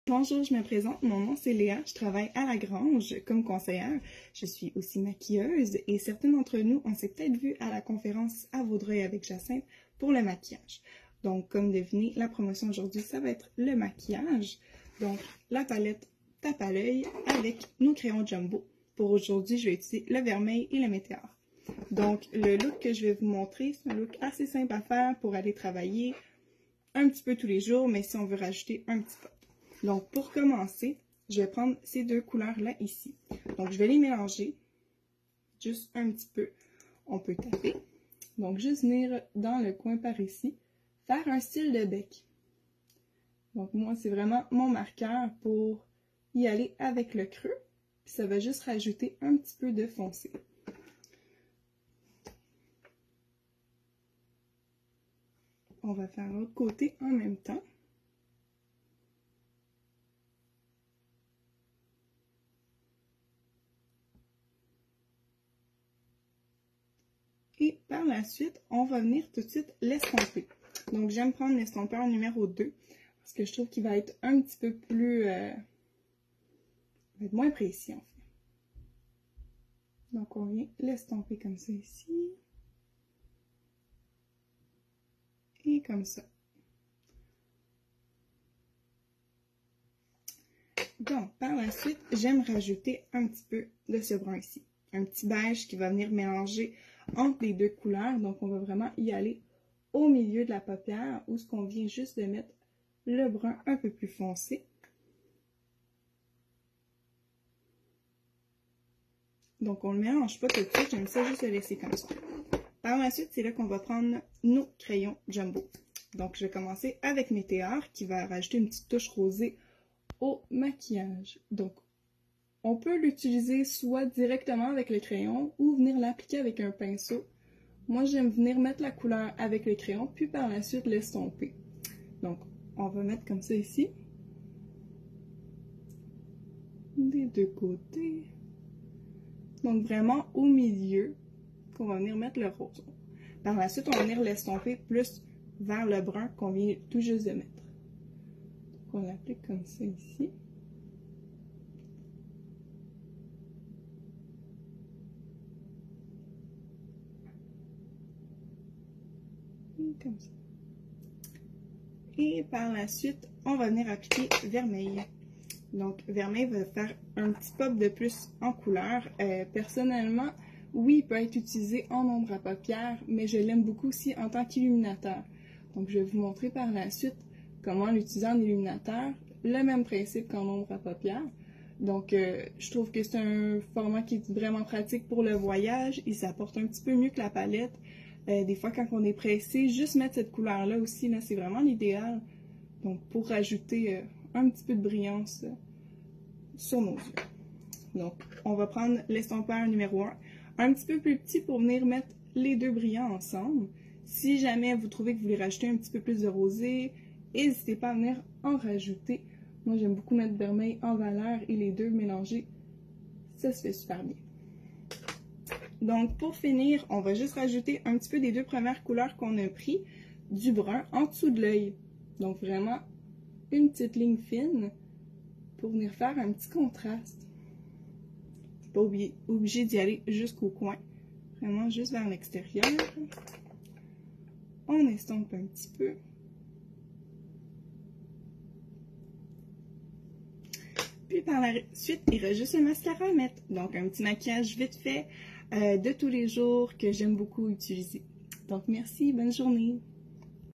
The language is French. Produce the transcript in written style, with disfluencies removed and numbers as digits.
Bonjour, je me présente, mon nom c'est Léa, je travaille à la Grange comme conseillère. Je suis aussi maquilleuse et certains d'entre nous, on s'est peut-être vu à la conférence à Vaudreuil avec Jacinthe pour le maquillage. Donc, comme deviné, la promotion aujourd'hui, ça va être le maquillage. Donc, la palette tape à l'œil avec nos crayons Jumbo. Pour aujourd'hui, je vais utiliser le vermeil et le météore. Donc, le look que je vais vous montrer, c'est un look assez simple à faire pour aller travailler un petit peu tous les jours, mais si on veut rajouter un petit peu. Donc, pour commencer, je vais prendre ces deux couleurs-là ici. Donc, je vais les mélanger juste un petit peu. On peut taper. Donc, juste venir dans le coin par ici, faire un style de bec. Donc, moi, c'est vraiment mon marqueur pour y aller avec le creux. Puis, ça va juste rajouter un petit peu de foncé. On va faire l'autre côté en même temps. Et par la suite, on va venir tout de suite l'estomper. Donc, j'aime prendre l'estompeur numéro 2 parce que je trouve qu'il va être un petit peu plus... va être moins précis, en fait. Donc, on vient l'estomper comme ça ici. Et comme ça. Donc, par la suite, j'aime rajouter un petit peu de ce brun ici. Un petit beige qui va venir mélanger entre les deux couleurs. Donc, on va vraiment y aller au milieu de la paupière où ce qu'on vient juste de mettre le brun un peu plus foncé. Donc, on ne le mélange pas tout de suite. J'aime ça juste le laisser comme ça. Par la suite, c'est là qu'on va prendre nos crayons Jumbo. Donc, je vais commencer avec Météore qui va rajouter une petite touche rosée au maquillage. Donc, on peut l'utiliser soit directement avec le crayon ou venir l'appliquer avec un pinceau. Moi, j'aime venir mettre la couleur avec le crayon, puis par la suite l'estomper. Donc, on va mettre comme ça ici. Des deux côtés. Donc, vraiment au milieu, qu'on va venir mettre le rose. Par la suite, on va venir l'estomper plus vers le brun qu'on vient tout juste de mettre. Donc, on l'applique comme ça ici. Comme ça. Et par la suite, on va venir appliquer vermeil. Donc, vermeil va faire un petit pop de plus en couleur. Personnellement, oui, il peut être utilisé en ombre à paupières, mais je l'aime beaucoup aussi en tant qu'illuminateur. Donc, je vais vous montrer par la suite comment l'utiliser en illuminateur. Le même principe qu'en ombre à paupières. Donc, je trouve que c'est un format qui est vraiment pratique pour le voyage. Il s'apporte un petit peu mieux que la palette. Des fois, quand on est pressé, juste mettre cette couleur-là aussi, là, c'est vraiment l'idéal. Donc, pour rajouter un petit peu de brillance sur nos yeux. Donc, on va prendre l'estompeur numéro 1, un petit peu plus petit pour venir mettre les deux brillants ensemble. Si jamais vous trouvez que vous voulez rajouter un petit peu plus de rosé, n'hésitez pas à venir en rajouter. Moi, j'aime beaucoup mettre vermeil en valeur et les deux mélangés, ça se fait super bien. Donc, pour finir, on va juste rajouter un petit peu des deux premières couleurs qu'on a pris, du brun en dessous de l'œil. Donc, vraiment, une petite ligne fine pour venir faire un petit contraste. Pas obligé d'y aller jusqu'au coin. Vraiment, juste vers l'extérieur. On estompe un petit peu. Puis par la suite, il reste juste le mascara à mettre. Donc, un petit maquillage vite fait de tous les jours que j'aime beaucoup utiliser. Donc, merci, bonne journée!